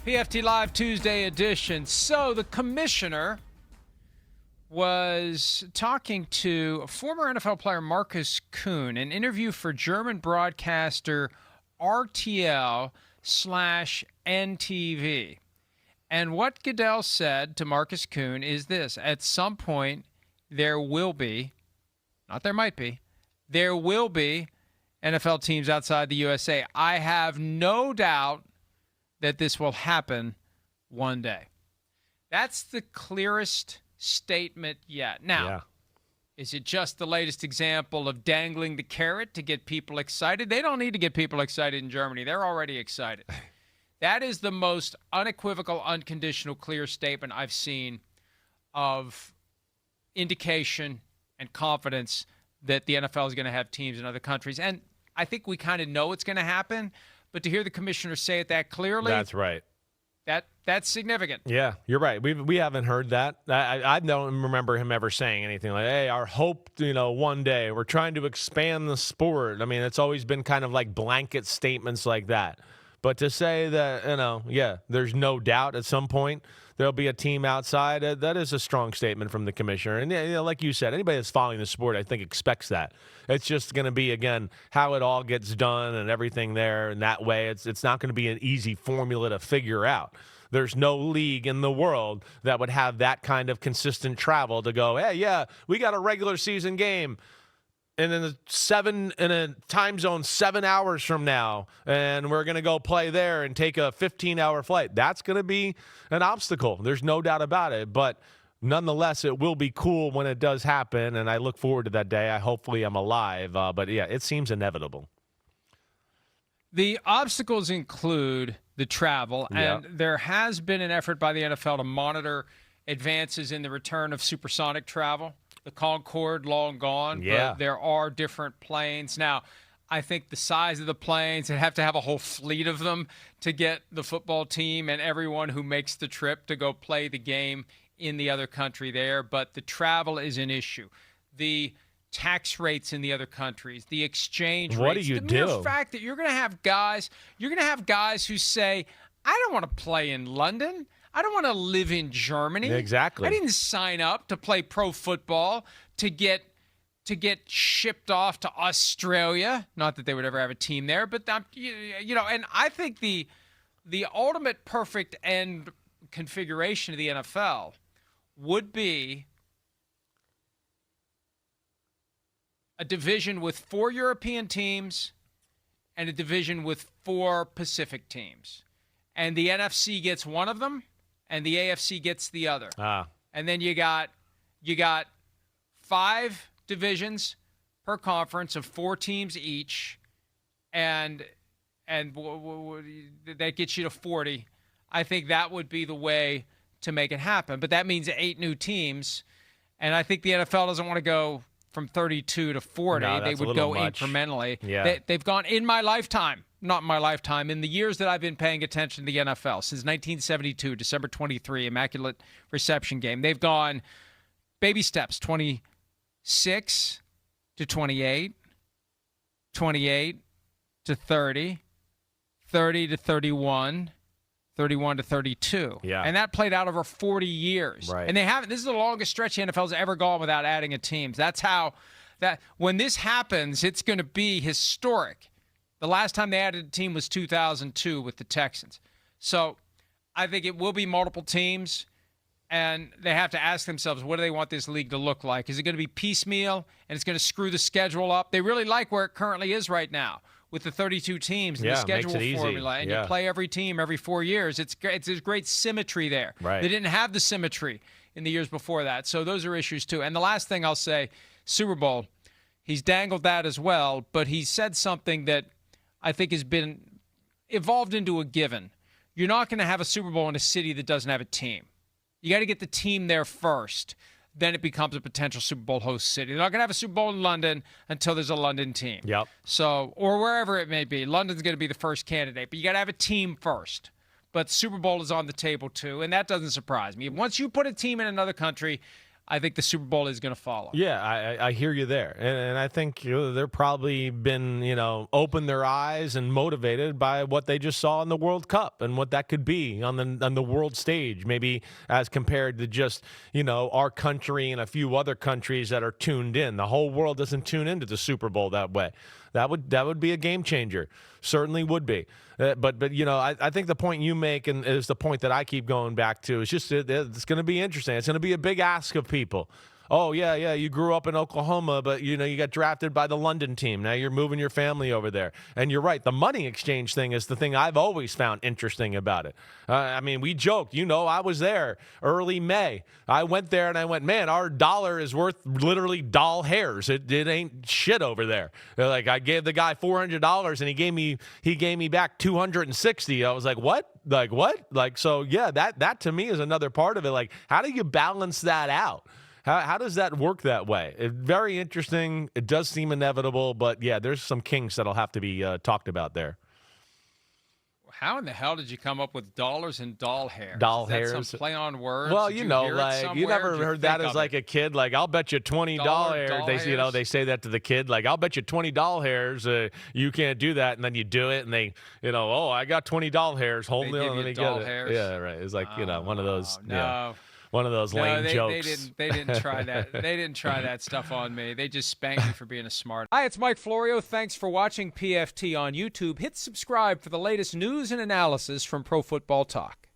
PFT Live Tuesday edition. So the commissioner was talking to former NFL player Marcus Kuhn, an interview for German broadcaster RTL/NTV. And what Goodell said to Marcus Kuhn is this: at some point, there will be, not there might be, there will be NFL teams outside the USA. I have no doubt that this will happen one day. That's the clearest statement yet. Now, Is it just the latest example of dangling the carrot to get people excited? They don't need to get people excited in Germany. They're already excited. That is the most unequivocal, unconditional, clear statement I've seen of indication and confidence that the NFL is going to have teams in other countries. And I think we kind of know it's going to happen, but to hear the commissioner say it that clearly, that's right. That's significant. Yeah, you're right. We haven't heard that. I don't remember him ever saying anything like, hey, our hope, one day we're trying to expand the sport. I mean, it's always been kind of like blanket statements like that. But to say that, there's no doubt at some point there'll be a team outside, that is a strong statement from the commissioner. And, like you said, anybody that's following the sport, I think, expects that. It's just going to be, again, how it all gets done and everything there. And that way, it's not going to be an easy formula to figure out. There's no league in the world that would have that kind of consistent travel to go, hey, yeah, we got a regular season game in a time zone 7 hours from now, and we're going to go play there and take a 15-hour flight. That's going to be an obstacle. There's no doubt about it. But nonetheless, it will be cool when it does happen, and I look forward to that day. Hopefully I'm alive. But, yeah, it seems inevitable. The obstacles include the travel, and there has been an effort by the NFL to monitor advances in the return of supersonic travel. The Concorde, long gone, but there are different planes. Now, I think the size of the planes, they have to have a whole fleet of them to get the football team and everyone who makes the trip to go play the game in the other country there. But the travel is an issue. The tax rates in the other countries, the exchange rates. What do you do? The mere fact that you're going to have guys who say, I don't want to play in London. I don't want to live in Germany. Exactly. I didn't sign up to play pro football to get shipped off to Australia. Not that they would ever have a team there, but and I think the ultimate perfect end configuration of the NFL would be a division with 4 European teams and a division with 4 Pacific teams. And the NFC gets one of them, and the AFC gets the other. And then you got 5 divisions per conference of 4 teams each, and that gets you to 40. I think that would be the way to make it happen. But that means 8 new teams, and I think the NFL doesn't want to go from 32 to 40. No, they would go much. incrementally. Yeah. They've gone in my lifetime. Not in my lifetime, in the years that I've been paying attention to the NFL, since 1972, December 23, Immaculate Reception game, they've gone baby steps, 26 to 28, 28 to 30, 30 to 31, 31 to 32. Yeah. And that played out over 40 years. Right. And this is the longest stretch the NFL's ever gone without adding a team. That's how when this happens, it's going to be historic. The last time they added a team was 2002 with the Texans. So I think it will be multiple teams, and they have to ask themselves, what do they want this league to look like? Is it going to be piecemeal, and it's going to screw the schedule up? They really like where it currently is right now with the 32 teams and the schedule formula, and you play every team every 4 years. There's great symmetry there. Right. They didn't have the symmetry in the years before that. So those are issues too. And the last thing I'll say, Super Bowl, he's dangled that as well, but he said something that I think has been evolved into a given. You're not going to have a Super Bowl in a city that doesn't have a team. You got to get the team there first. Then it becomes a potential Super Bowl host city. They're not going to have a Super Bowl in London until there's a London team. Yep. So, or wherever it may be. London's going to be the first candidate, but you got to have a team first. But Super Bowl is on the table too, and that doesn't surprise me. Once you put a team in another country, I think the Super Bowl is going to follow. Yeah, I hear you there. And I think they're probably been, opened their eyes and motivated by what they just saw in the World Cup and what that could be on the world stage, maybe as compared to just, our country and a few other countries that are tuned in. The whole world doesn't tune into the Super Bowl that way. That would be a game changer. Certainly would be. But I think the point you make, and is the point that I keep going back to, is just it's going to be interesting. It's going to be a big ask of people. Oh, yeah, you grew up in Oklahoma, but, you got drafted by the London team. Now you're moving your family over there. And you're right. The money exchange thing is the thing I've always found interesting about it. We joked. I was there early May. I went there and I went, man, our dollar is worth literally doll hairs. It ain't shit over there. Like, I gave the guy $400 and he gave me back $260. I was like, what? Like, what? Like, so, yeah, that to me is another part of it. Like, how do you balance that out? How does that work that way? Very interesting. It does seem inevitable, but yeah, there's some kinks that'll have to be talked about there. How in the hell did you come up with dollars and doll hairs? Doll Is that hairs. Some play on words. Well, Did you hear never heard that as like a kid. Like, I'll bet you $20 hairs. They say that to the kid. Like, I'll bet you $20 hairs. You can't do that, and then you do it, and they, oh, I got $20 hairs. Hold on, let me get it. Hairs? Yeah, right. It's like one of those. No. Yeah. One of those lame They jokes. didn't try that. They didn't try that stuff on me. They just spanked me for being a smart. Hi, it's Mike Florio. Thanks for watching PFT on YouTube. Hit subscribe for the latest news and analysis from Pro Football Talk.